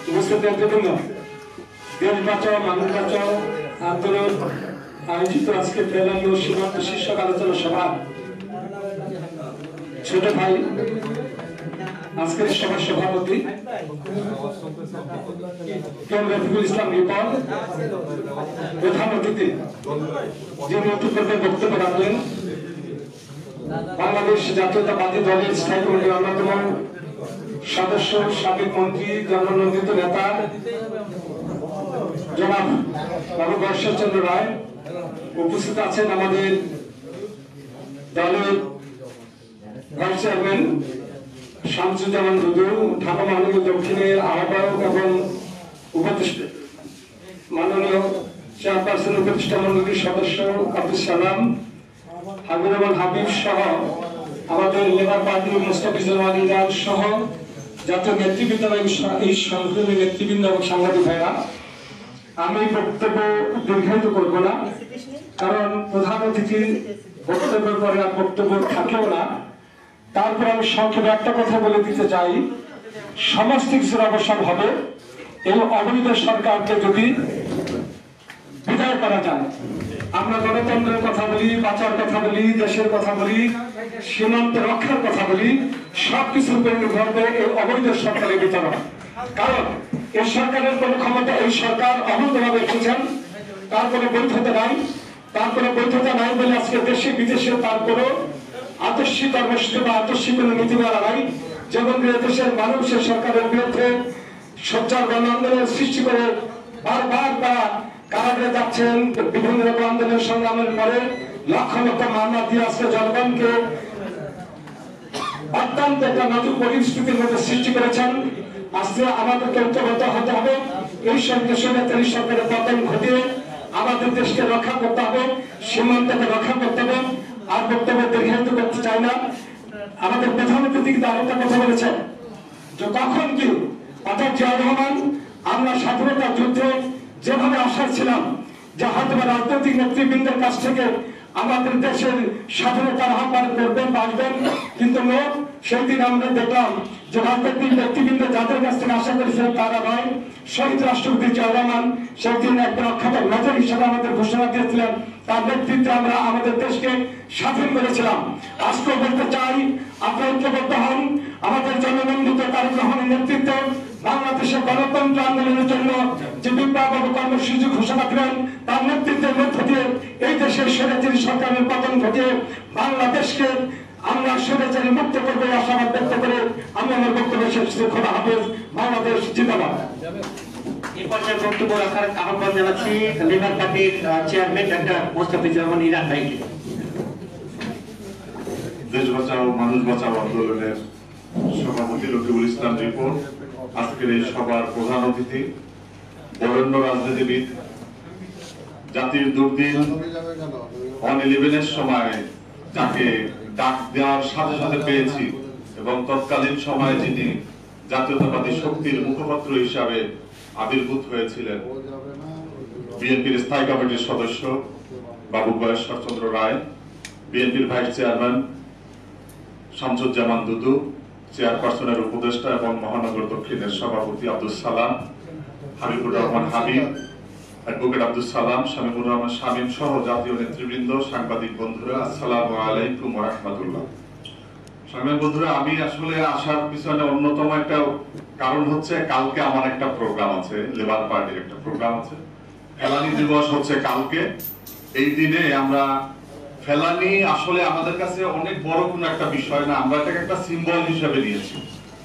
উপস্থিত নেতৃবৃন্দ, দেশ বাঁচাও মানুষ বাঁচাও আন্দোলন আয়োজিত আজকে ফেলানি ও সীমান্ত শীর্ষক আলোচনা সভা ছোট ভাই আজকের সভার সভাপতি রফিকুল ইসলাম রিপন, প্রধান অতিথি যিনি অতিথিদের বক্তব্য রাখলেন বাংলাদেশ জাতীয়তাবাদী দলের স্থায়ী কমিটির অন্যতম সদস্য সাবেক মন্ত্রী জননন্দিত নেতা জনাব বাবু ঈশ্বরচন্দ্র রায়। উপস্থিত আছেন আমাদের দলের ভাইস চেয়ারম্যান শামসুজ্জামান দুদু, ঢাকা মহানগর দক্ষিণের আহ্বায়ক এবং উপদেষ্টা মাননীয় চেয়ারপারসন উপদেষ্টা মন্ডলীর সদস্য আব্দুল সালাম, হাবিব রহমান হাবিব সহ আমাদের লেবার পার্টির মুস্তাফিজুর রহমান ইরান সহ জাতীয় নেতৃবৃন্দ এই সংগ্রামী নেতৃবৃন্দ এবং সাংবাদিক ভাইরা, আমি বক্তব্য দীর্ঘায়িত করব না, কারণ প্রধান অতিথির বক্তব্যের পরে আর বক্তব্য থাকেও না। তারপর আমি সংক্ষেপে একটা কথা বলে দিতে চাই, সমস্ত কিছুর অবসান হবে এই অবৈধ সরকারকে যদি বিদায় করা যায়। আমরা গণতন্ত্রের কথা বলি, বাঁচার কথা বলি, দেশের কথা বলি, সীমান্ত রক্ষার কথা বলি, সবকিছুর উপর নির্ভর করে এই অবৈধ সরকারের বিতরণ। কারণ এই সরকারের কোন ক্ষমতা, এই সরকার অবৈধভাবে এসেছেন, তার কোনো বৈধতা নাই। তার কোনো বৈধতা নাই বলে আজকে দেশে বিদেশে তার কোনো আদর্শিক কর্মসূচি বা আদর্শিক কোনো নীতিমালা নাই। যেমন দেশের মানুষ এই সরকারের বিরুদ্ধে সোচ্চার গণ আন্দোলনের সৃষ্টি করে বারবার তারা কারাগারে যাচ্ছেন। বিভিন্ন রকম আন্দোলন সংগ্রামের পরে লক্ষ লক্ষ মামলা দিয়ে আজকে জনগণকে অত্যন্ত একটা নতুন পরিস্থিতির মধ্যে সৃষ্টি করেছেন। আজকে আমাদেরকে ঐক্যবদ্ধ হতে হবে, এই সরকারি সরকারের পতন ঘটিয়ে আমাদের দেশকে রক্ষা করতে হবে, সীমান্তকে রক্ষা করতে হবে। আর বক্তব্য দীর্ঘায়িত করতে চাই না। আমাদের প্রধান অতিথি কিন্তু আরেকটা কথা বলেছেন যে কখন কি অর্থাৎ জিয়াউর রহমান আমরা স্বাধীনতা যুদ্ধে যেভাবে আশা ছিলাম যে হয়তো রাজনৈতিক নেতৃবৃন্দের কাছ থেকে আমাদের দেশের স্বাধীনতার আহ্বান করবেন, বাঁচবেন, কিন্তু সেই দিন আমরা দেখলাম যে রাজনৈতিক নেতৃবৃন্দ যাদের কাছ থেকে আশা করেছিলেন তারা নয়। শহীদ রাষ্ট্রপতি জিয়াউর রহমান সেই দিন একটা অক্ষত নজর হিসেবে আমাদের ঘোষণা দিয়েছিলেন, তার নেতৃত্বে আমরা আমাদের দেশকে স্বাধীন করেছিলাম। আজকে বলতে চাই আপনারা ঐক্যবদ্ধ হন, আমাদের জননন্দিত তারেক রহমানের নেতৃত্বে বাংলাদেশের গণতন্ত্র আন্দোলনের জন্য যে বিপ্লব কর্মসূচি ঘোষণা করেন তার নেতৃত্বের মধ্য দিয়ে এই দেশের স্বৈরাচারী সরকারের পতন ঘটিয়ে বাংলাদেশকে আমরা স্বৈরাচারী মুক্ত করবো আশাবাদ ব্যক্ত করে আমি আমার বক্তব্য শেষ করছি। খোদা হাফেজ, বাংলাদেশ জিন্দাবাদ। এই পর্যায়ে বক্তব্য রাখার আহ্বান জানাচ্ছি লেবার পার্টির chairman doctor Mustafizur Rahman Iran ভাইকে। দেশ বাঁচাও মানুষ বাঁচাও আন্দোলনের সভাপতি রফিকুল ইসলাম রিপন, আজকের এই সভার প্রধান অতিথি, বরেণ্য রাজনীতিবিদ, জাতির দুর্দিন 1/11-এর সময় যাকে ডাক দেওয়ার সাথে সাথে পেয়েছি এবং তৎকালীন সময়ে যিনি জাতীয়তাবাদী শক্তির মুখপাত্র হিসাবে আবির্ভূত হয়েছিলেন, বিএনপির স্থায়ী কমিটির সদস্য বাবু ঈশ্বরচন্দ্র রায়, বিএনপির ভাইস চেয়ারম্যান শামসুজ্জামান দুদু, চেয়ারপারসনের উপদেষ্টা এবং মহানগর দক্ষিণের সভাপতি আব্দুল সালাম, হাবিবুর রহমান হাবিব, অ্যাডভোকেট আব্দুল সালাম, শামীমুর রহমান শামীম সহ জাতীয় নেতৃবৃন্দ, সাংবাদিক বন্ধুরা, আসসালামু আলাইকুম ওয়া রাহমাতুল্লাহ। সাংবাদিক বন্ধুরা, আমি আসলে আসার পিছনে অন্যতম একটা কারণ হচ্ছে কালকে আমার একটা প্রোগ্রাম আছে, লেবার পার্টির একটা প্রোগ্রাম আছে। ফেলানি দিবস হচ্ছে কালকে। এই দিনে আমরা ফেলানি আসলে আমাদের কাছে অনেক বড় কোনো একটা বিষয় না, আমরা এটাকে একটা সিম্বল হিসেবে নিয়েছি।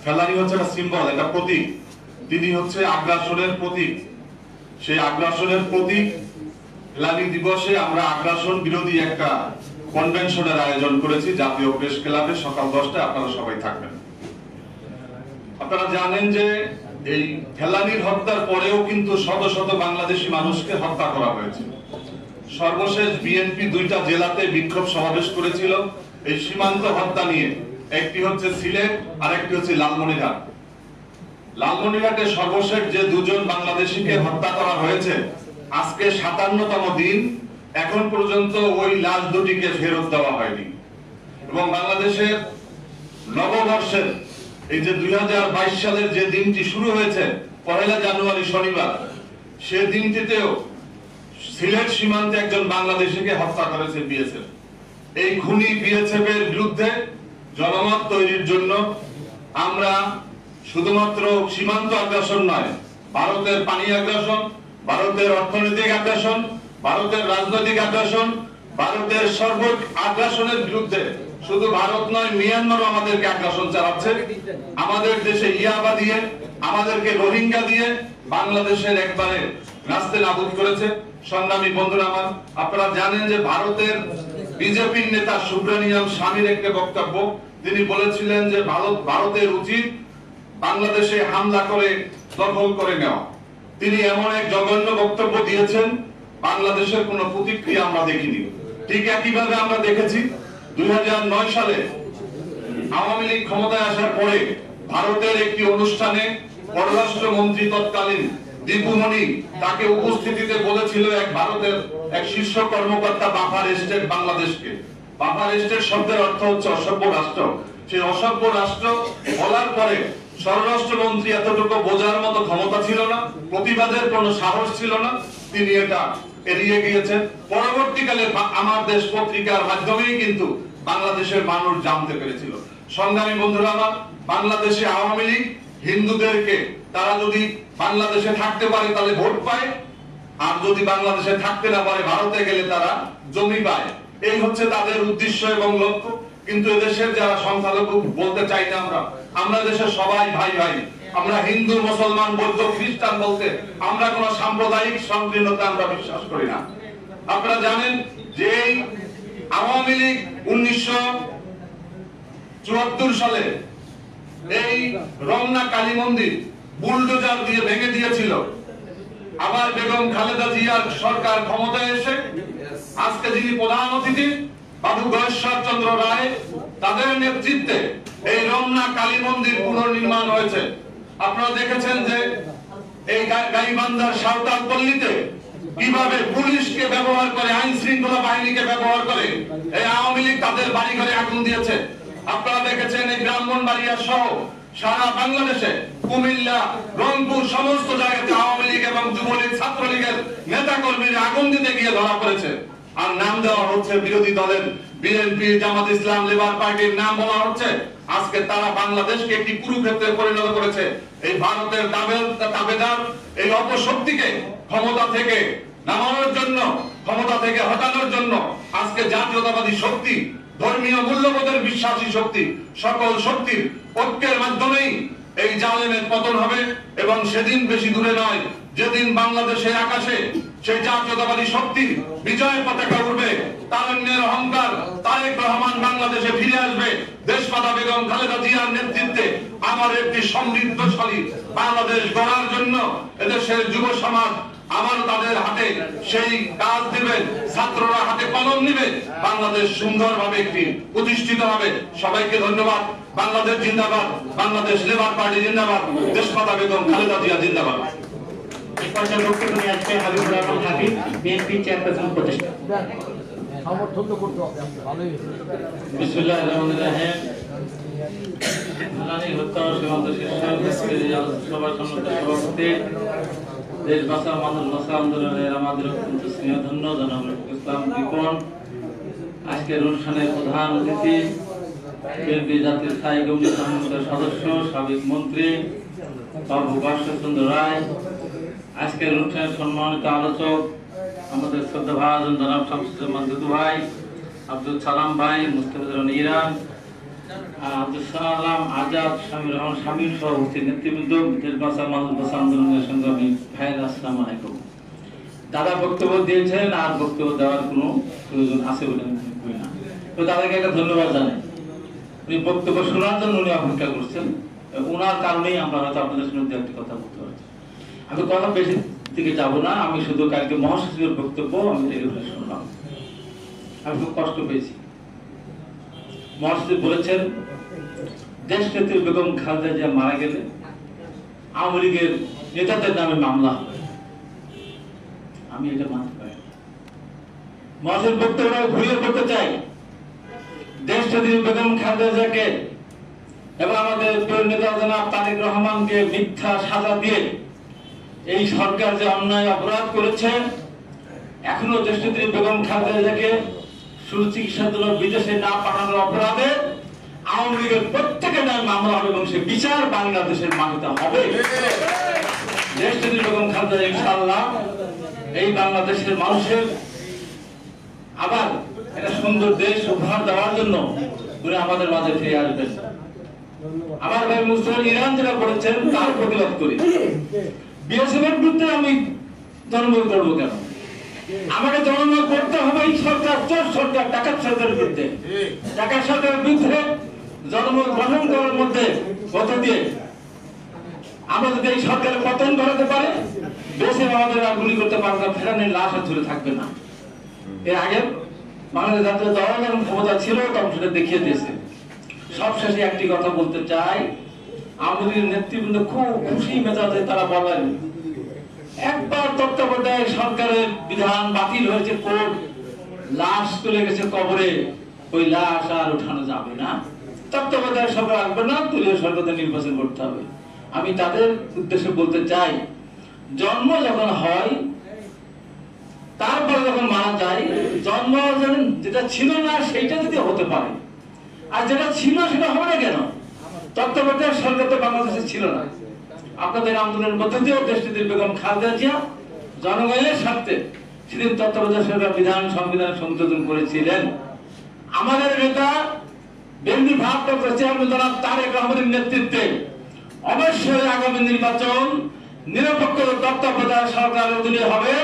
ফেলানি হচ্ছে একটা সিম্বল, একটা প্রতীক। তিনি হচ্ছে আগ্রাসনের প্রতীক। সেই আগ্রাসনের প্রতীক ফেলানি দিবসে আমরা আগ্রাসন বিরোধী একটা কনভেনশনের আয়োজন করেছি জাতীয় প্রেস ক্লাবে সকাল 10টায়। আপনারা সবাই থাকবেন। আপনারা জানেন যে এই ফেলানির হত্যার পরেও কিন্তু শত শত বাংলাদেশি মানুষকে হত্যা করা হয়েছে। সর্বশেষ বিএনপি 2টা জেলাতে বিক্ষোভ সমাবেশ করেছিল এই সীমান্ত হত্যা নিয়ে। একটি হচ্ছে সিলেট আর একটি হচ্ছে লালমনিরহাট। লালমনিরহাটে সর্বশেষ যে 2 জন বাংলাদেশিকে হত্যা করা হয়েছে, আজকে 57তম দিন, এখন পর্যন্ত ওই লাশ দুটিকে ফেরত দেওয়া হয়নি। এবং বাংলাদেশের নববর্ষের এই যে 2022 সালের যে দিনটি শুরু হয়েছে, 1 জানুয়ারি শনিবার, সে দিনটিতেও সিলেট সীমান্তে একজন বাংলাদেশিকে হত্যা করেছে বিএসএফ। এই খুনি বিএসএফ এর বিরুদ্ধে জনমত তৈরির জন্য আমরা শুধুমাত্র সীমান্ত আগ্রাসন নয়, ভারতের পানি আগ্রাসন, ভারতের অর্থনৈতিক আগ্রাসন, ভারতের রাজনৈতিক আগ্রাসন, ভারতের সর্ব আগ্রাসনের বিরুদ্ধে শুধু ভারত নয়, মিয়ানমারও আমাদেরকে আগ্রাসন চালাচ্ছে। আমাদের দেশে ইয়াবা দিয়ে, আমাদেরকে রোহিঙ্গা দিয়ে বাংলাদেশের একবারে রাস্তে নাবুদ করেছে। সংগ্রামী বন্ধুরা আমার, আপনারা জানেন যে ভারতের বিজেপির নেতা সুব্রমণিয়াম স্বামীর একটা বক্তব্য, তিনি বলেছিলেন যে ভারতের উচিত বাংলাদেশে হামলা করে দখল করে নেওয়া। তিনি এমন এক জঘন্য বক্তব্য দিয়েছেন, বাংলাদেশের কোনো প্রতিক্রিয়া আমরা দেখিনি। ঠিক একইভাবে আমরা দেখেছি 2009 সালে আওয়ামী লীগ ক্ষমতায় আসার পরে ভারতের একটি অনুষ্ঠানে পররাষ্ট্রমন্ত্রী তৎকালীন দীপুমণি তাকে উপস্থিতিতে বলেছিল এক ভারতের এক শীর্ষ কর্মকর্তা বাফার স্টেট বাংলাদেশকে। বাফার স্টেট শব্দের অর্থ হচ্ছে অসভ্য রাষ্ট্র। সেই অসভ্য রাষ্ট্র বলার পরে স্বরাষ্ট্রমন্ত্রী এতটুকু বোঝার মতো ক্ষমতা ছিল না, প্রতিবাদের কোনো সাহস ছিল না, তিনি এটা এড়িয়ে গিয়েছেন। পরবর্তীকালে আমার দেশ পত্রিকার মাধ্যমেই কিন্তু বাংলাদেশের মানুষ জানতে পেরেছিল। সংগ্রামী বন্ধুরা আমার, বাংলাদেশে আওয়ামী লীগ হিন্দুদেরকে, তারা যদি বাংলাদেশে থাকতে পারে তাহলে ভোট পায়, আর যদি বাংলাদেশে থাকতে না পারে ভারতে গেলে তারা জমি পায়। এই হচ্ছে তাদের উদ্দেশ্য এবং লক্ষ্য। কিন্তু এদেশের যারা সংখ্যালঘু বলতে চাই না, আমরা দেশের সবাই ভাই ভাই। আমরা হিন্দু, মুসলমান, বৌদ্ধ, খ্রিস্টান বলতে আমরা কোন সাম্প্রদায়িক সংকীর্ণতা আমরা বিশ্বাস করি না। আপনারা জানেন যে আওয়ামী লীগ 1974 সালে এই রমনা কালী মন্দির বুলডোজার দিয়ে ভেঙে দিয়েছিল। আবার বেগম খালেদা জিয়ার সরকার ক্ষমতায় এসে আজকে যিনি প্রধান অতিথি বাবু গয়েশ্বর চন্দ্র রায়, তাদের নেতৃত্বে এই রমনা কালী মন্দির পুনর্নির্মাণ হয়েছে। আপনারা দেখেছেন যে এই গাইবান্ধার সাঁওতাল পল্লীতে কিভাবে পুলিশকে ব্যবহার করে, আইন শৃঙ্খলা বাহিনীকে ব্যবহার করে এই আওয়ামী লীগ তাদের বাড়িঘরে আগুন দিয়েছে। আপনারা দেখেছেন এই ব্রাহ্মণবাড়িয়া সহ সারা বাংলাদেশে কুমিল্লা, রংপুর সমস্ত জায়গাতে আওয়ামী লীগ এবং যুবলীগ, ছাত্রলীগের নেতা কর্মীরা আগুন দিতে গিয়ে ধরা পড়েছে। আর নাম দেওয়া হচ্ছে বিরোধী দলের বিএনপি, জামাত ইসলাম, লেবার পার্টির নাম বলা হচ্ছে। আজকে তারা বাংলাদেশকে একটি কুরুক্ষেত্রে পরিণত করেছে। এই ভারতের দাবেদার এই অপশক্তিকে ক্ষমতা থেকে নামানোর জন্য, ক্ষমতা থেকে হটানোর জন্য আজকে জাতীয়তাবাদী শক্তি, ধর্মীয় মূল্যবোধের বিশ্বাসী শক্তি, সকল শক্তির ঐক্যের মাধ্যমেই এই জালেমের পতন হবে। এবং সেদিন বেশি দূরে নয়, যেদিন বাংলাদেশের আকাশে সেই জাতীয়তাবাদী শক্তির বিজয় পতাকা উঠবে, তারুণ্যের অহংকার তারেক রহমান বাংলাদেশে ফিরে আসবে। দেশমাতা বেগম খালেদা জিয়ার নেতৃত্বে আমার একটি সমৃদ্ধশালী বাংলাদেশ গড়ার জন্য এদেশের যুব সমাজ আবার তাদের হাতে সেই কাজ দিবে, ছাত্ররা হাতে কলম নিবে, বাংলাদেশ সুন্দরভাবে একটি প্রতিষ্ঠিত হবে। সবাইকে ধন্যবাদ। বাংলাদেশ জিন্দাবাদ, বাংলাদেশ লেবার পার্টি জিন্দাবাদ, দেশমাতা বেগম খালেদা জিয়া জিন্দাবাদ। এই পর্যায়ে বক্তব্য নিয়ে আসবে হাবিবুর রহমান হাবিব, বিএনপি চেয়ারপারসন উপদেষ্টা। সমর্থন তো করতে হবে, ভালোই বিসমিল্লাহির রহমানির রহিম। ইসলামী হত্যা সীমান্ত শীর্ষক সভার সম্মানিত সভাপতি, দেশ বাঁচা মানুষ বাঁচা আন্দোলনের আমাদের অত্যন্ত স্নেহধন্য জনাব ইসলাম দীপন, আজকের অনুষ্ঠানের প্রধান অতিথি, বিএনপি জাতীয় স্থায়ী কমিটির সদস্য, সাবেক মন্ত্রী বাবু গয়েশ্বর চন্দ্র রায়, আজকের অনুষ্ঠানের সম্মানিত আলোচক আমাদের শ্রদ্ধাভাজন জনাব শামসুজ্জামান দুদু ভাই, আব্দুল সালাম ভাই, মুস্তাফিজুর ইরান, আব্দুল সালাম আজাদ, শামীর রহমান শামীম সহ উপস্থিত নেতৃবৃন্দ, দেশ বাঁচা মানুষ বাঁচা আন্দোলনের সংগ্রামী ভাইয়েরা, আসসালামু আলাইকুম। দাদা বক্তব্য দিয়েছেন, আর বক্তব্য দেওয়ার কোনো প্রয়োজন আছে বলে আমি মনে করি না। তো দাদাকে একটা ধন্যবাদ জানাই, উনি বক্তব্য শোনার জন্য উনি অপেক্ষা করছেন। ওনার কারণেই আমরা হয়তো আপনাদের সঙ্গে একটি কথা বলতে পারছি। আমি কথা বেশি দিকে যাব না, আমি শুধু কালকে মহাসচিবের বক্তব্য আমি টেলিভিশনে শুনলাম, আমি খুব কষ্ট পেয়েছি। মহাসচিব বলেছেন দেশ নেত্রী বেগম খালেদা জিয়া মারা গেলে আওয়ামী লীগের নেতাদের নামে মামলা হবে। আমি এটা মানতে পারি না। মহাসচিব বক্তব্য ঘুরিয়ে করতে চাই, দেশ নেত্রী বেগম খালেদা জিয়াকে এবং আমাদের প্রিয় নেতা জনাব তারেক রহমানকে মিথ্যা সাজা দিয়ে এই সরকার যে অন্যায় অপরাধ করেছে, এখনো দেশনেত্রী বেগম খালেদা জিয়াকে সুচিকিৎসার জন্য বিদেশে না পাঠানোর অপরাধে আওয়ামী লীগের প্রত্যেকের নামে মামলা হবে এবং সে বিচার বাংলাদেশের মাটিতে হবে। দেশনেত্রী বেগম খালেদা জিয়া ইনশাআল্লাহ এই বাংলাদেশের মানুষের আবার একটা সুন্দর দেশ উপহার দেওয়ার জন্য উনি আমাদের মাঝে ফিরে আসবেন। আমার ভাই মুস্তফা ইরান যেটা করেছেন তার প্রতিবাদ করি। বিএসএফ এর বিরুদ্ধে আমি জনমত করবো কেন? আমাকে জনমত করতে হবে এই সরকার, চোর সরকার, ডাকাত সরকারের বিরুদ্ধে। ডাকাত সরকারের বিরুদ্ধে জনমত গঠন করার মধ্যে মধ্য দিয়ে আমরা যদি এই সরকারের পতন ঘটাতে পারে, দেশে আমাদের আর গুলি করতে পারবে না, ফেরানের লাশ আর ঝুলে থাকবে না। এর আগে বাংলাদেশ জাতীয় দল যখন ক্ষমতা ছিল তখন সেটা দেখিয়ে দিয়েছে। সবশেষে একটি কথা বলতে চাই, আমাদের নেতৃবৃন্দ খুব খুশি মেজাজে তারা বলেন, একবার তত্ত্বাবধায়ক সরকারের বিধান বাতিল হয়েছে, কোর্ট লাশ চলে গেছে কবরে, ওই লাশ আর উঠানো যাবে না, তত্ত্বাবধায়ক সরকার আসবে না, দলীয় সরকার নির্বাচন করতে হবে। আমি তাদের উদ্দেশ্যে বলতে চাই, জন্ম যখন হয় তারপরে যখন মারা যায়, জন্ম যেটা ছিল না সেইটা যদি হতে পারে, আর যেটা ছিল সেটা হবে না কেন? তত্ত্বাবধায়ক সরকার তো বাংলাদেশে ছিল না। আপনাদের আন্দোলনের মধ্যে দিয়েও দেশনেত্রী বেগম খালেদা জিয়া জনগণের স্বার্থে সেদিন তত্ত্বাবধায়ক সরকার বিধান সংবিধান সংশোধন করেছিলেন। আমাদের নেতা বিএনপি ভারপ্রাপ্ত চেয়ারম্যান জনাব তারেক রহমানের নেতৃত্বে অবশ্যই আগামী নির্বাচন নিরপেক্ষ তত্ত্বাবধায়ক সরকারের অধীনে হবে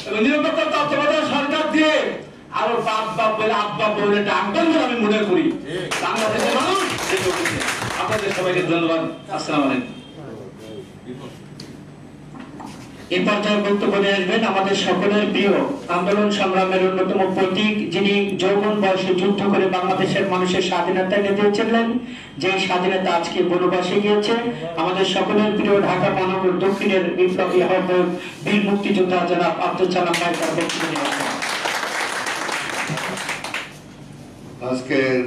এবং নিরপেক্ষ তত্ত্বাবধায়ক সরকার দিয়ে আরো বাপ বাপ বলে আব্বা বলে ডাকবেন বলে আমি মনে করি। বাংলাদেশের মানুষ আপনাদের সবাইকে ধন্যবাদ। আসসালামু আলাইকুম। এই পর্যায়ে বক্তব্য নিয়ে আসবেন আমাদের সকলের প্রিয় আন্দোলন সংগ্রামের অন্যতম প্রতীক, যিনি যৌবন বয়সে যুদ্ধ করে বাংলাদেশের মানুষের স্বাধীনতা এনে দিয়েছিলেন, যে স্বাধীনতা আজকে বনবাসে গিয়েছে, আমাদের সকলের প্রিয় ঢাকা মহানগর দক্ষিণের বিপ্লবী আহ্বায়ক বীর মুক্তিযোদ্ধা জনাব আব্দুল সালাম ভাই তার বক্তব্য নিয়ে আসবেন। আজকের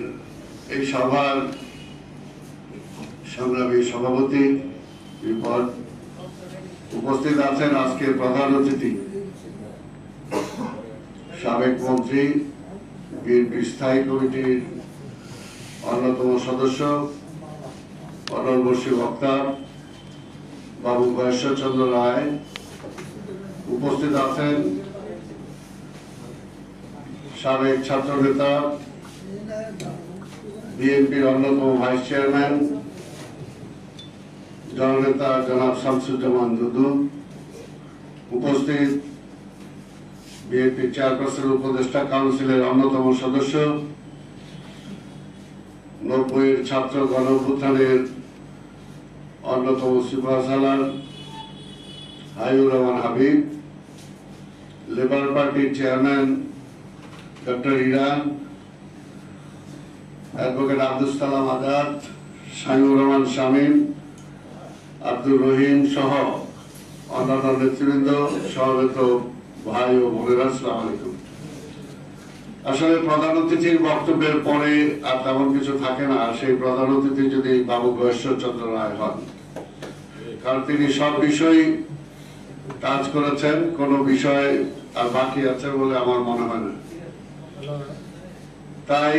এই সভার সংগ্রামী সভাপতি বিপদ উপস্থিত আছেন, আজকের প্রধান অতিথি সাবেক মন্ত্রী, বিএনপি স্থায়ী কমিটির অন্যতম সদস্য অনর্বশী বক্তা বাবু ঈশ্বরচন্দ্র রায়, উপস্থিত আছেন সাবেক ছাত্র নেতা বিএনপির অন্যতম ভাইস চেয়ারম্যান জননেতা জনাব শামসুজ্জামান দুদু, উপস্থিত বিএনপি চেয়ারপারসন উপদেষ্টা কাউন্সিলের অন্যতম সদস্য, 90-এর ছাত্র গণ অভ্যুত্থানের অন্যতম সুপারসালার হাবিবুর রহমান হাবিব, লেবার পার্টির chairman doctor Iran, advocate Abdul Salam Azad, Shamimur Rahman Shamim, Abdur Rahim সহ অন্যান্য নেতৃবৃন্দ, সমবেত ভাই ও বোনেরা, আসসালামু আলাইকুম। আসলে প্রধান অতিথির বক্তব্যের পরে আর তেমন কিছু থাকে না, সেই প্রধান অতিথি যদি বাবু ঈশ্বরচন্দ্র রায় হন, কারণ তিনি সব বিষয় কাজ করেছেন, কোন বিষয় আর বাকি আছে বলে আমার মনে হয় না। তাই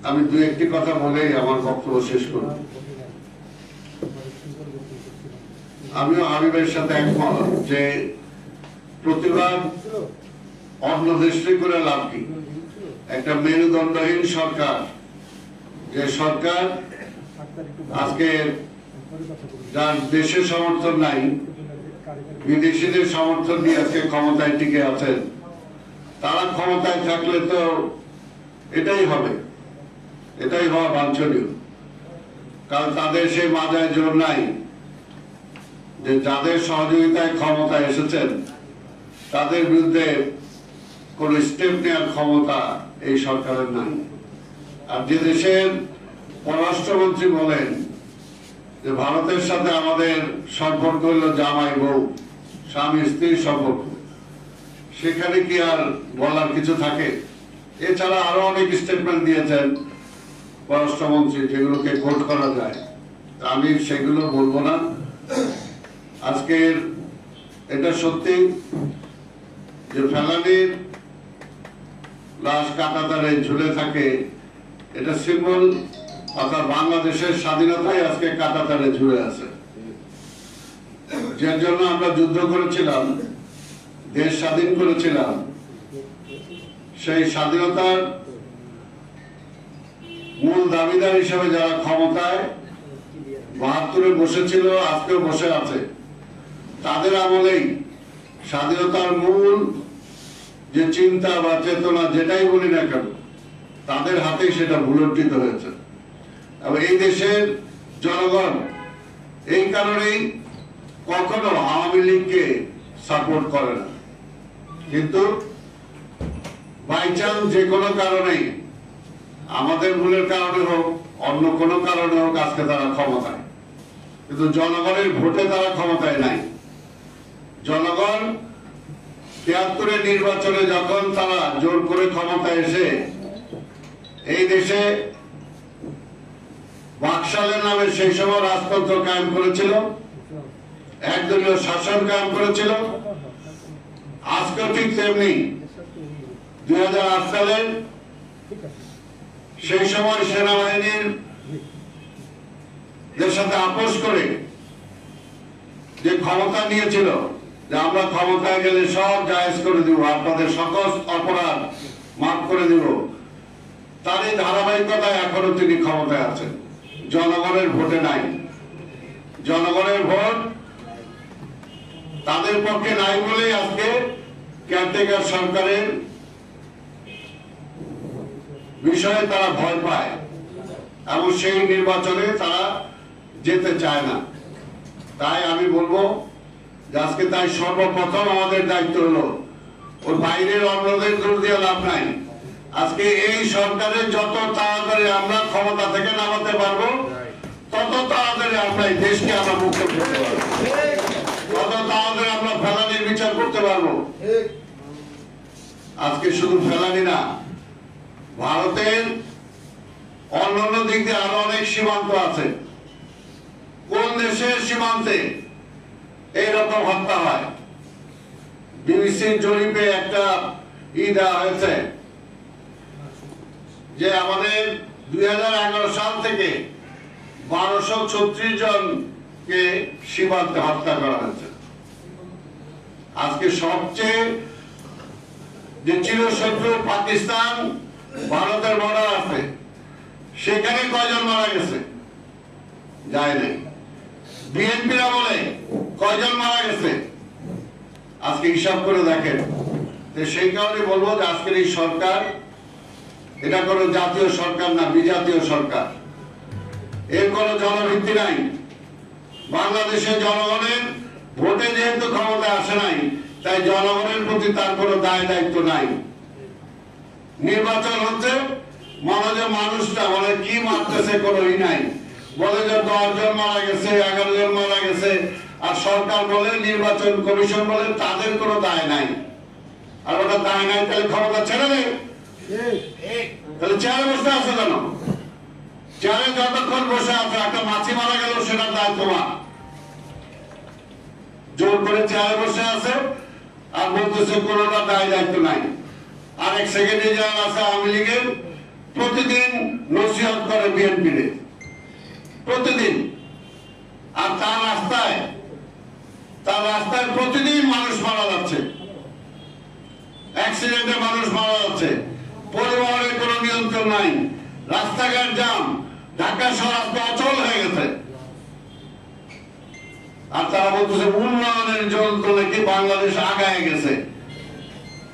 আমি দু একটি কথা বলেই আমার বক্তব্য শেষ করব। আমিও হাবিবের সাথে একমত যে প্রতিবাদ অন্য দৃষ্টি করে লাভ কি? একটা মেরুদণ্ডহীন সরকার, যে সরকার আজকে যার দেশের সমর্থন নাই, বিদেশিদের সমর্থন নিয়ে আজকে ক্ষমতায় টিকে আছেন, তারা ক্ষমতায় থাকলে তো এটাই হবে, এটাই হওয়া বাঞ্ছনীয়। কারণ তাদের সেই মাজায় জোর নাই যে যাদের সহযোগিতায় ক্ষমতায় এসেছেন তাদের বিরুদ্ধে কোন স্টেপ নেওয়ার ক্ষমতা এই সরকারের নাই। আর যে দেশের পররাষ্ট্রমন্ত্রী বলেন যে ভারতের সাথে আমাদের সম্পর্ক হলো জামাই বউ, স্বামী স্ত্রীর সম্পর্ক, সেখানে কি আর বলার কিছু থাকে? এছাড়া আরো অনেক স্টেটমেন্ট দিয়েছেন পররাষ্ট্রমন্ত্রী, যেগুলোকে কোট করা যায়, আমি সেগুলো বলবো না। আজকের এটা সত্যি যে ফেলানির লাশ কাঁটাতারে ঝুলে থাকে, এটা সিম্বল, অর্থাৎ বাংলাদেশের স্বাধীনতাই আজকে কাঁটাতারে ঝুলে আছে। যার জন্য আমরা যুদ্ধ করেছিলাম, দেশ স্বাধীন করেছিলাম, সেই স্বাধীনতার মূল দাবিদার হিসেবে যারা ক্ষমতায় ৭২-এ বসেছিল, আজকেও বসে আছে, তাদের আমলেই স্বাধীনতার মূল যে চিন্তা বা চেতনা যেটাই বলি না কেন, তাদের হাতেই সেটা ভূলুণ্ঠিত হয়েছে। এবং এই দেশের জনগণ এই কারণেই কখনো আওয়ামী লীগকে সাপোর্ট করে না, কিন্তু বাই চান্স যে কোনো কারণেই, আমাদের ভুলের কারণে হোক, অন্য কোনো কারণে হোক, আজকে তারা ক্ষমতায়, কিন্তু জনগণের ভোটে তারা ক্ষমতায় নাই। জনগণ ৭৩-এর নির্বাচনে যখন তারা জোর করে ক্ষমতায় এসে এই দেশে বাকশালের নামে সেই সময় রাজতন্ত্র কায়েম করেছিল, একদলীয় শাসন কায়েম করেছিল, আজকেও ঠিক তেমনি ২০০৮ সালে সেই সময় সেনাবাহিনীর সাথে আপোষ করে যে ক্ষমতা নিয়েছিল যে আমরা ক্ষমতায় গেলে সব জায়েজ করে দিব, আপনাদের সকল অপরাধ মাফ করে দিব, তার এই ধারাবাহিকতায় এখনো তিনি ক্ষমতায় আছেন। জনগণের ভোটে নাই, জনগণের ভোট তাদের পক্ষে নাই বলেই আজকে কেয়ারটেকার সরকারের বিষয়ে তারা ভয় পায় এবং সেই নির্বাচনে তারা যেতে চায় না। তাই আমি বলবো যে আজকে তাই সর্বপ্রথম আমাদের দায়িত্ব হলো, ওর বাইরের অন্যদের দোষ দিয়ে লাভ নাই। আজকে এই সরকারের যত তাড়াতাড়ি আমরা ক্ষমতা থেকে নামাতে পারবো, তত তাড়াতাড়ি আমরা এই দেশকে আমরা মুক্ত করতে পারবো, তত তাড়াতাড়ি আমরা ফেলানির বিচার করতে পারবো। আজকে শুধু ফেলানি না, ভারতের অন্যান্য দিক দিয়ে আরো অনেক সীমান্ত আছে। কোন দেশের সীমান্তে এইরকম হত্যা হয়? বিবিসির জরিপে একটা দেওয়া হয়েছে যে আমাদের ২০১১ সাল থেকে ১২৩৬ জনকে সীমান্তে হত্যা করা হয়েছে। আজকে সবচেয়ে যে চিরশত্রু পাকিস্তান, ভারতের বর্ডার আছে, সেখানে কয়জন মারা গেছে? যায় নাই। বিএনপির আমলে কয়জন মারা গেছে? আজকে হিসাব করে দেখেন। সেই কারণে বলবো যে আজকের এই সরকার, এটা কোনো জাতীয় সরকার না, বিজাতীয় সরকার। এর কোনো জনভিত্তি নাই। বাংলাদেশের জনগণের ভোটে যেহেতু ক্ষমতায় আসে নাই, তাই জনগণের প্রতি তার কোনো দায় দায়িত্ব নাই। নির্বাচন হচ্ছে, মনে যে মানুষটা বলে কি মারতেছে কোনো নাই, বলে যে ১০ জন মারা গেছে, ১১ জন মারা গেছে, আর সরকার বলে, নির্বাচন কমিশন বলে তাদের কোনো দায় নাই। আর ওটা দায় নাই, তাহলে ক্ষমতা ছেড়ে দেয়। তাহলে চেয়ারে বসে আছে কেন? চেয়ারে যতক্ষণ বসে আছে, একটা মাছি মারা গেল, সেটার দায় তোমার। জোর করে চেয়ারে বসে আছে আর বলতেছে কোনোটা দায় দায়িত্ব নাই। আরেক সেক্রেটারি জেনারেল আছে আওয়ামী লীগের, প্রতিদিন নসিহত করে বিএনপির, প্রতিদিন। আর তার রাস্তায় প্রতিদিন মানুষ মারা যাচ্ছে, অ্যাক্সিডেন্টে মানুষ মারা যাচ্ছে, পরিবহনের কোনো নিয়ন্ত্রণ নাই, রাস্তাঘাট জাম, ঢাকা শহর আজকে অচল হয়ে গেছে। আর তারা বলতেছে উন্নয়নের জন্য নাকি বাংলাদেশ আগায় গেছে।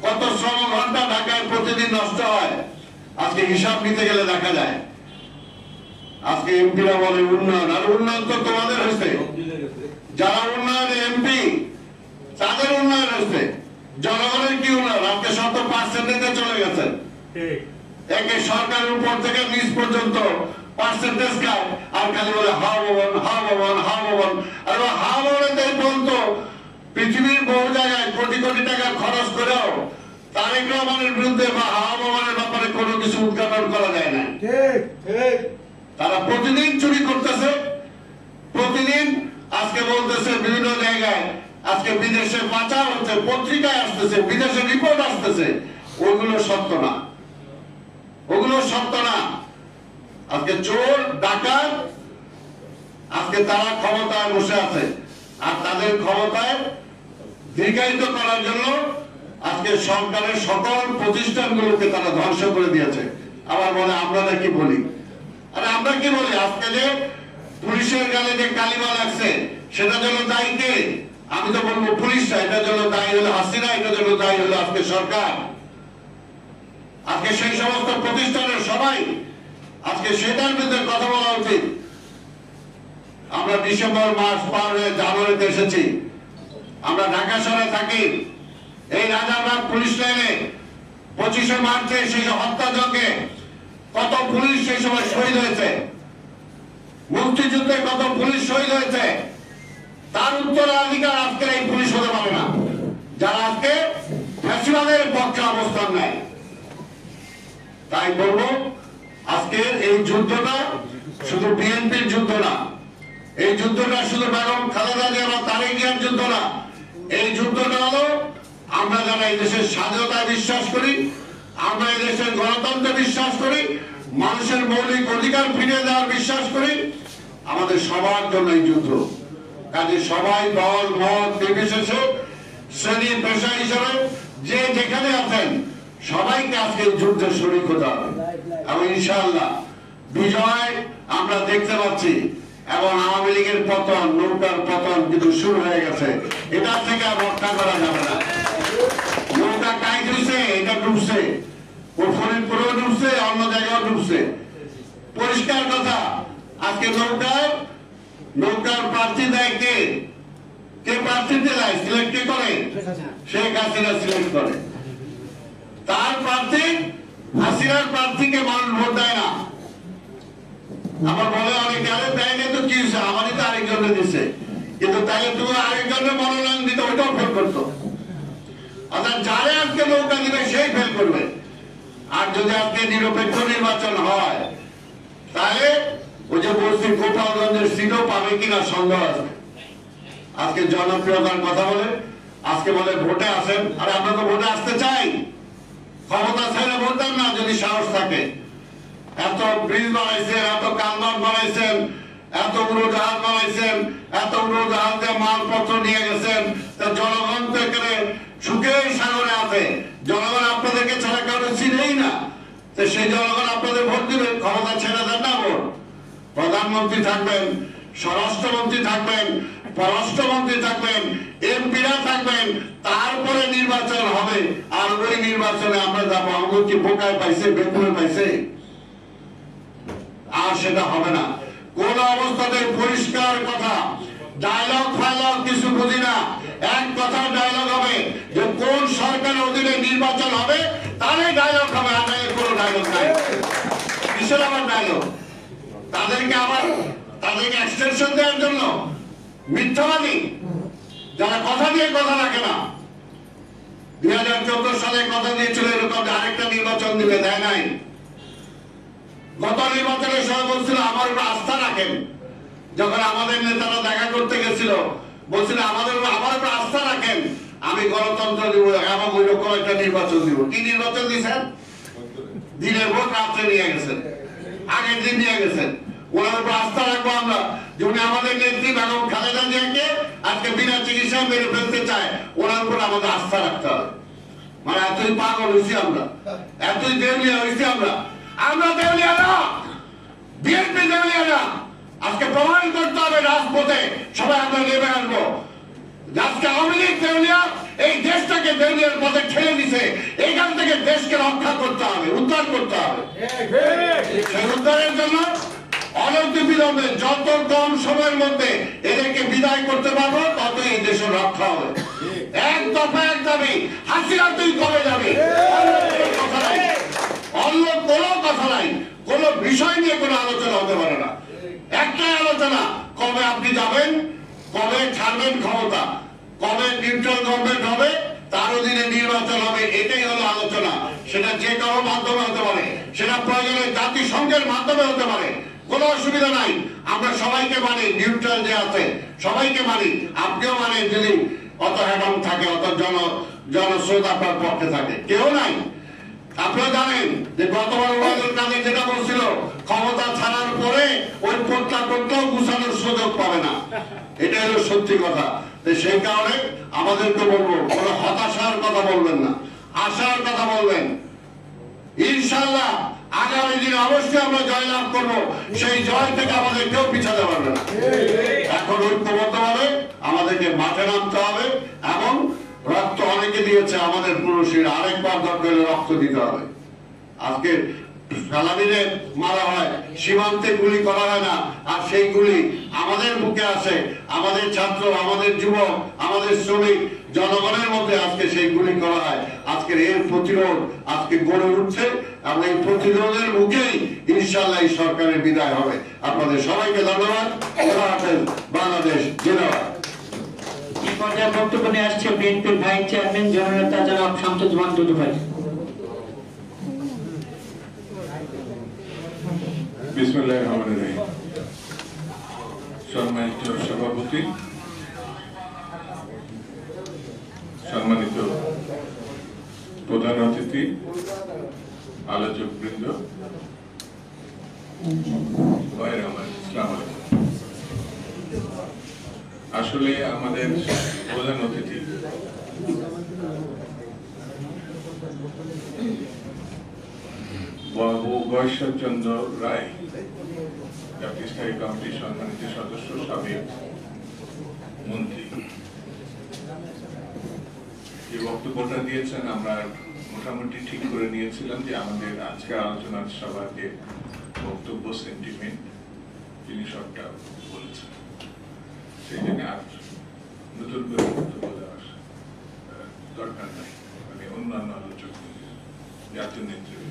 কত শ্রম ঘন্টা ঢাকায় প্রতিদিন নষ্ট হয়, আজকে হিসাব নিতে গেলে দেখা যায়। আজকে এমপিরা বলে উন্নয়ন, আর উন্নয়ন তো তোমাদের হয়েছে। যারা উন্নয়নে এমপি, তাদের উন্নয়ন হয়েছে। জনগণের কি উন্নয়ন? আজকে 100% চলে গেছে। একে সরকারের উপর থেকে নিচ পর্যন্ত পার্সেন্টেজ খায়, আর খালি বলে হা ভবন, হা ভবন, হা ভবন। আর হা ভবনে এই পর্যন্ত পৃথিবীর বহু জায়গায় কোটি কোটি টাকা খরচ করেও তারেক রহমানের বিরুদ্ধে বা হা ভবনের ব্যাপারে কোনো কিছু উদ্ঘাটন করা যায় না। তারা প্রতিদিন চুরি করতেছে, প্রতিদিন আজকে বলতেছে বিভিন্ন জায়গায় জায়গায় আজকে বিদেশে পাচার হচ্ছে, পত্রিকায় আসতেছে, বিদেশে রিপোর্ট আসতেছে, ওগুলো সত্য না, ওগুলো সত্য না। আজকে চোর ডাকাত আজকে তারা ক্ষমতায় বসে আছে, আর তাদের ক্ষমতায় দীর্ঘায়িত করার জন্য আজকে সরকারের সকল প্রতিষ্ঠানগুলোকে তারা ধ্বংস করে দিয়েছে। আবার বলে আমরা নাকি বলি, আরে আমরা কি বলি? আজকে যে পুলিশের গালে যে কালিমা লাগছে সেটার জন্য দায়ী কে? আমি তো বলবো পুলিশরা, এটার জন্য দায়ী হলো হাসিনা, এটার জন্য দায়ী হলো আজকে সরকার। আজকে সেই সমস্ত প্রতিষ্ঠানের সবাই আজকে সেটার বিরুদ্ধে কথা বলা উচিত। আমরা ডিসেম্বর মাস পার হয়ে জানুয়ারিতে এসেছি, আমরা ঢাকা শহরে থাকি। এই রাজারবাগ পুলিশ লাইনে 25শে মার্চে সেই হত্যাযজ্ঞে কত পুলিশ সেই সময় শহীদ হয়েছে, মুক্তিযুদ্ধে কত পুলিশ শহীদ হয়েছে, তার উত্তরাধিকার আজকের এই পুলিশ হতে পারে না, যারা আজকে ফ্যাসিবাদের পক্ষে অবস্থান নেয়। তাই বলবো আজকের এই যুদ্ধটা শুধু বিএনপির যুদ্ধ না, এই যুদ্ধটা শুধু বেগম খালেদা জিয়া বা তারেক জিয়ার যুদ্ধ না, এই যুদ্ধটা হলো আমরা যারা এই দেশের স্বাধীনতায় বিশ্বাস করি, আমরা এই দেশের গণতন্ত্রে বিশ্বাস করি, মানুষের মৌলিক অধিকার ফিরিয়ে দেওয়ার বিশ্বাস করি, আমাদের সবার জন্য এই যুদ্ধ। কাজে সবাই দল মত নির্বিশেষে শ্রেণী পেশা হিসেবে যে যেখানে আছেন সবাইকে আজকে যুদ্ধে শরীক হতে হবে। এবং ইনশাআল্লাহ বিজয় আমরা দেখতে পাচ্ছি, এবং আওয়ামী লীগের পতন, নৌকার পতন কিন্তু শুরু হয়ে গেছে। এটা থেকে আর রক্ষা করা যাবে না। নৌকা কাই দিচ্ছে, এটা ডুবছে, ও ফরিদপুরেও ডুবছে, অন্য জায়গায় ডুবছে। পরিষ্কার কথা, আজকে নৌকার প্রার্থী দেয় কে? কে প্রার্থীতে দেয়? সিলেক্ট কে করে? শেখ হাসিনা সিলেক্ট করে। তার প্রার্থী, হাসিনার প্রার্থীকে মানুষ ভোট দেয় না। আমার বলে অনেকে, আরে দেয় না তো কি হয়েছে, আমারই তো আরেকজনে দিচ্ছে। কিন্তু তাইলে তুমি আরেকজনের মনোনয়ন দিতে ওইটাও ফেল করতো। অর্থাৎ যারে আজকে নৌকা দিবে সেই ফেল করবে। আর যদি আজকে নিরপেক্ষ নির্বাচন হয় তাহলে ওই যে বলছি গোপালগঞ্জের সিটও পাবে কিনা সন্দেহ আছে। আজকে জনপ্রিয়তার কথা বলে, আজকে বলে ভোটে আসেন। আরে আমরা তো ভোটে আসতে চাই, ক্ষমতা চাইলে ভোটদান না যদি সাহস থাকে। এত ব্রিজ বানাইছেন, এত কালভার্ট বানাইছেন, এত উড়োজাহাজ বানাইছেন, এত উড়োজাহাজ দিয়ে মালপত্র নিয়ে গেছেন, তা জনগণ তো এখানে সুখেই সাগরে আছে। জনগণ আপনাদেরকে ছাড়া কাউকে চিনেই না, তো সেই জনগণ আপনাদের ভোট দিবে। ক্ষমতা ছেড়ে দেন না ভোট। প্রধানমন্ত্রী থাকবেন, স্বরাষ্ট্রমন্ত্রী থাকবেন, পররাষ্ট্রমন্ত্রী থাকবেন, এমপিরা থাকবেন, তারপরে নির্বাচন হবে। আর ওই নির্বাচনে আমরা যাবো, আমাদের কি বোকায় পাইছে, বেকুলে পাইছে? আর সেটা হবে না। কোন অবস্থাতে পরিষ্কার কথা, ডায়লগ ফাইলগ কিছু বুঝি না। এক কথা ডায়লগ হবে যে কোন সরকারের অধীনে নির্বাচন হবে, তাহলে ডায়লগ হবে। আর কোনো ডায়লগ নাই। কিসের আবার ডায়লগ? তাদেরকে এক্সটেনশন দেওয়ার জন্য মিথ্যাবাদী যারা কথা দিয়ে কথা রাখে না। 2014 সালে কথা দিয়েছিল এরকম আরেকটা নির্বাচন দিবে, দেয় নাই। গত নির্বাচনের সময় বলছিল আমার উপর আস্থা রাখেন। যখন আমাদের নেতারা দেখা করতে গেছিল বলছিল আমার উপর আস্থা রাখেন, আমি গণতন্ত্র দিব, এবং ওই রকম একটা নির্বাচন দিব। কি নির্বাচন দিয়েছেন? দিনের ভোট রাত্রে নিয়ে গেছেন, আগের দিন নিয়ে গেছেন। ওনার উপর আস্থা রাখবো আমরা। যিনি আমাদের নেত্রী বেগম খালেদা জিয়াকে আজকে বিনা চিকিৎসায় মেরে ফেলতে চায়, ওনার উপর আমাদের আস্থা রাখতে হবে। মানে এতই পাগল হয়েছি আমরা, এতই দেউলিয়া হয়েছি আমরা। আমরা দেউলিয়া না, বিএনপি দেউলিয়া না। আজকে প্রমাণ করতে হবে রাজপথে, সবাই আমরা নেমে আসবো। আজকে আওয়ামী লীগ দেউলিয়া, এই দেশটাকে দেউলিয়ার পথে ঠেলে দিছে। এইখান থেকে দেশকে রক্ষা করতে হবে, উদ্ধার করতে হবে। সেই উদ্ধারের জন্য অনতিবিলম্বে যত কম সময়ের মধ্যে এদেরকে বিদায় করতে পারবো, ততই এই দেশের রক্ষা হবে। এক দফা এক দাবি, হাসিনা তুই কবে যাবে? অন্য কোনো কথা নাই, কোন বিষয় নিয়ে কোনো আলোচনা হতে পারে না। একটাই আলোচনা, কবে আপনি যাবেন, কবে ছাড়বেন ক্ষমতা, কবে নিউট্রাল গভর্নমেন্ট হবে, তার অধীনে নির্বাচন হবে। এটাই হলো আলোচনা। সেটা যে কারো মাধ্যমে হতে পারে, সেটা প্রয়োজনে জাতিসংঘের মাধ্যমে হতে পারে। কোনো অসুবিধা নাই, আমরা সবাইকে মানি, নিউট্রাল যে আছে সবাইকে মানি, আপনিও মানেন যদি অত হ্যাডম থাকে, অত জনস্রোত আপনার পক্ষে থাকে, কেউ নাই। আপনারা জানেন যে গতবার ওবায়দুল কাদের যেটা বলছিল, ক্ষমতা ছাড়ার পরে ওই পোটলা টোটলাও গুছানোর সুযোগ পাবে না, এটা হলো সত্যি কথা। সেই কারণে আমাদেরকে বলবো, কোনো হতাশার কথা বলবেন না, আশার কথা বলবেন। ইনশাআল্লাহ আগামী দিনে অবশ্যই আমরা জয়লাভ করবো, সেই জয় থেকে আমাদের কেউ পিছাতে পারবে না। এখন ঐক্যবদ্ধভাবে আমাদেরকে মাঠে নামতে হবে, এবং রক্ত অনেকে দিয়েছে, আমাদের পুরুষের আরেকবার দরকার রক্ত দিতে হবে। আজকে সালামিনে মারা হয়, সীমান্তে গুলি করা হয় না, আর সেই গুলি আমাদের বুকে আসে, আমাদের ছাত্র, আমাদের যুবক, আমাদের শ্রমিক জনগণের মধ্যে আজকে সেই গুলি করা হয়। আজকের এর প্রতিরোধ আজকে গড়ে উঠছে, এবং এই প্রতিরোধের মুখেই ইনশাআল্লাহ এই সরকারের বিদায় হবে। আপনাদের সবাইকে ধন্যবাদ। বাংলাদেশ জিন্দাবাদ। এই পর্যায়ে বক্তব্য নিয়ে আসছে বিএনপির ভাইস চেয়ারম্যান জননেতা জনাব শামসুজ্জামান দুদু ভাই। বিসমিল্লাহির রহমানির রহিম। সম্মানিত সভাপতি, সম্মানিত প্রধান অতিথি, আলোচক বৃন্দ, আসসালামু আলাইকুম। আসলে আমাদের প্রধান অতিথি বাবু গয়েশ্বরচন্দ্র রায়, জাতীয় স্থায়ী কমিটির সম্মানিত সদস্য, সাবেক মন্ত্রী, যে বক্তব্যটা দিয়েছেন, আমরা মোটামুটি ঠিক করে নিয়েছিলাম যে আমাদের আজকের আলোচনার সভাকে বক্তব্য সেন্টিমেন্ট তিনি সবটা বলেছেন, সেই জন্য আর নতুন করে বক্তব্য দেওয়ার দরকার নাই, মানে অন্যান্য আলোচক জাতীয় নেতৃত্ব।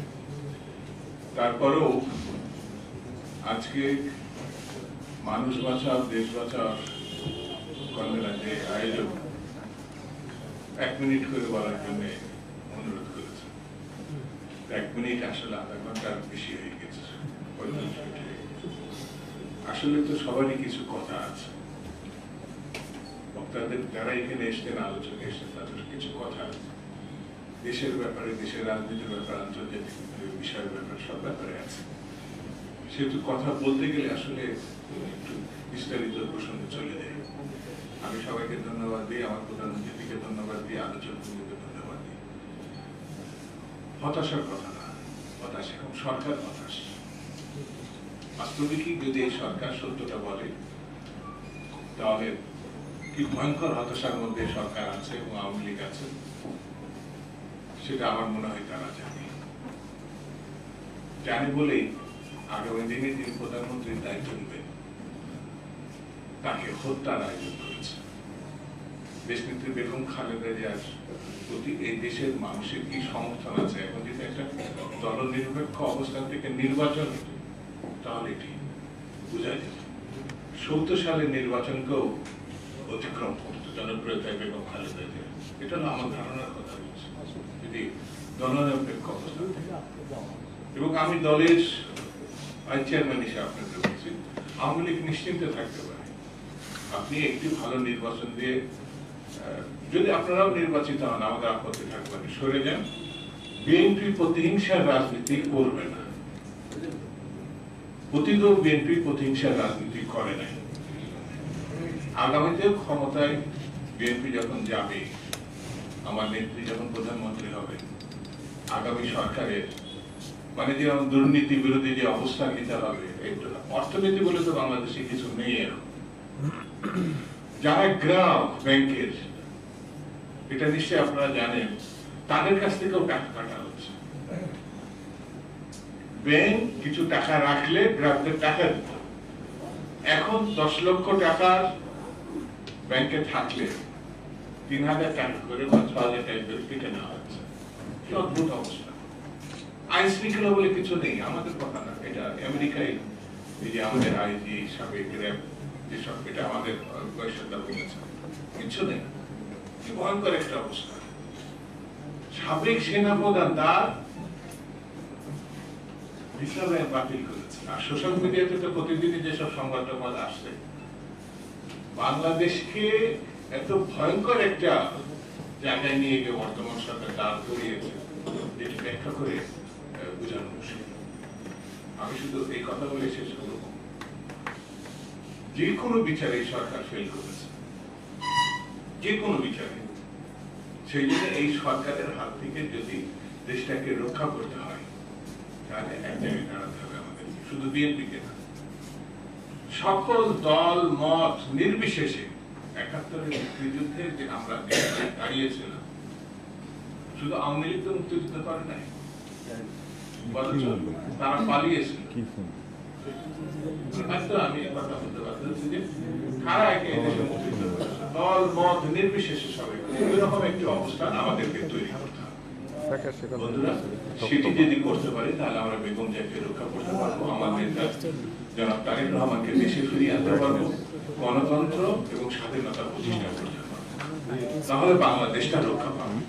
তারপরেও আজকে মানুষ বাঁচাও দেশ বাঁচাও কর্মসূচি আয়োজক 1 মিনিট করে বলার জন্য অনুরোধ করেছে। 1 মিনিট আসলে আধা ঘন্টার বেশি হয়ে গেছে, 45 মিনিট হয়ে গেছে। আসলে তো সবারই কিছু কথা আছে, বক্তাদের যারা এখানে এসছেন, আলোচনা এসছেন, তাদের কিছু কথা আছে দেশের ব্যাপারে, দেশের রাজনীতির ব্যাপারে, আন্তর্জাতিক বিষয়ের ব্যাপারে, সব ব্যাপারে আছে। সেহেতু কথা বলতে গেলে আসলে একটু বিস্তারিত প্রসঙ্গে চলে যায়। আমি সবাইকে ধন্যবাদ দিই, আমার প্রধান অতিথিকে ধন্যবাদ দিই, আলোচককে ধন্যবাদ দিই। হতাশার কথা না, হতাশা এখন সরকার হতাশ। বাস্তবিকই যদি এই সরকার সত্যটা বলে, তাহলে কি ভয়ঙ্কর হতাশার মধ্যে সরকার আছে এবং আওয়ামী লীগ আছে, সেটা আমার মনে হয় তারা জানে বলেই আগামী দিনে তিনি প্রধানমন্ত্রীর দায়িত্ব নেবেন, তাকে হত্যার আয়োজন করেছে। দেশনেত্রী বেগম খালেদা জিয়ার প্রতি এই দেশের মানুষের কি সমর্থন আছে, এখন যদি একটা দলনিরপেক্ষ অবস্থান থেকে নির্বাচন হতো, তাহলে এটি বোঝা যেত। 70 সালের নির্বাচনকেও অতিক্রম করতো জনপ্রিয়তায় বেগম খালেদা জিয়া। এটা হলো আমার ধারণার কথা বলছি, যদি দলনিরপেক্ষ অবস্থান থেকে। এবং আমি দলের ভাইস চেয়ারম্যান হিসেবে আপনাদের বলছি, আওয়ামী লীগ নিশ্চিন্তে থাকতে পারে। আপনি একটি ভালো নির্বাচন দিয়ে, যদি আপনারাও নির্বাচিত হন, আমাদের আপত্তি থাকবে না, সরে যান। বিএনপি প্রতিহিংসার রাজনীতি করবে না, অতীতেও বিএনপি প্রতিহিংসার রাজনীতি করে নাই। আগামীতে ক্ষমতায় বিএনপি যখন যাবে, আমার নেত্রী যখন প্রধানমন্ত্রী হবে, আগামী সরকারের মানে যে দুর্নীতি বিরোধী যে অবস্থান নিতে হবে, অর্থনীতি বলে তো বাংলাদেশে কিছু নেই এখন। যারা গ্রাম ব্যাংকের, এটা নিশ্চয়ই আপনারা জানেন, তাদের কাছ থেকেও টাকা কাটা হচ্ছে। ব্যাংক কিছু টাকা রাখলে গ্রাহকদের টাকা দিত, এখন 10 লক্ষ টাকার ব্যাংকে থাকলে 3000 টাকা করে বা 6000 টাকা করে কেটে নেওয়া হচ্ছে। কি অদ্ভুত অবস্থা! আইন শৃঙ্খলা বলে কিছু নেই, আমাদের কথা না, এটা আমেরিকায় এই যে আমাদের আইজি সাবেক র্যাব যেসব, এটা আমাদের গয়েশ্বরদা বলেছে, কিছু নেই। ভয়ঙ্কর একটা অবস্থা। সাবেক সেনাপ্রধান তার ভিসা বাতিল করেছে, আর সোশ্যাল মিডিয়াতে তো প্রতিদিনই যেসব সংবাদ আসছে, বাংলাদেশকে এত ভয়ঙ্কর একটা জায়গায় নিয়ে গিয়ে বর্তমান সরকার দাঁড় করিয়েছে, যেটি ব্যাখ্যা করে বোঝানো মুশকিল। আমি শুধু এই কথা বলে শেষ করব, যে কোনো বিচারে এই সরকার ফেল করেছে, যে কোনো বিচারে। সেই জন্য এই সরকারের হাত থেকে যদি দেশটাকে রক্ষা করতে হয়, তাহলে এক জায়গায় দাঁড়াতে হবে আমাদের, শুধু বিএনপিকে না, সকল দল মত নির্বিশেষে। ৭১-এর মুক্তিযুদ্ধে যে আমরা দাঁড়িয়েছিলাম, শুধু আওয়ামী লীগ তো মুক্তিযুদ্ধ করে নাই, তারা পালিয়েছিল। আমি কথা বলতে পারছি যে কারা একে এদেশে মুক্তিযুদ্ধ করেছে, দল মত নির্বিশেষে সবাই। এরকম একটি অবস্থান আমাদেরকে তৈরি করতে হবে বন্ধুরা। সেটি যদি করতে পারি, তাহলে আমরা বেগম জিয়াকে রক্ষা করতে পারবো, আমাদের জনাব তারেক রহমানকে দেশে ফিরিয়ে আনতে পারবো, গণতন্ত্র এবং স্বাধীনতা প্রতিষ্ঠা করতে পারবো, তাহলে বাংলাদেশটা রক্ষা পাবে।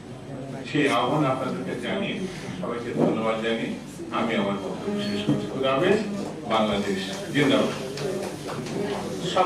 সেই আহ্বান আপনাদেরকে জানিয়ে, সবাইকে ধন্যবাদ জানিয়ে আমি আমার বক্তব্য শেষ করছি। খুদা হাফেজ। বাংলাদেশ জিন্দাবাদ।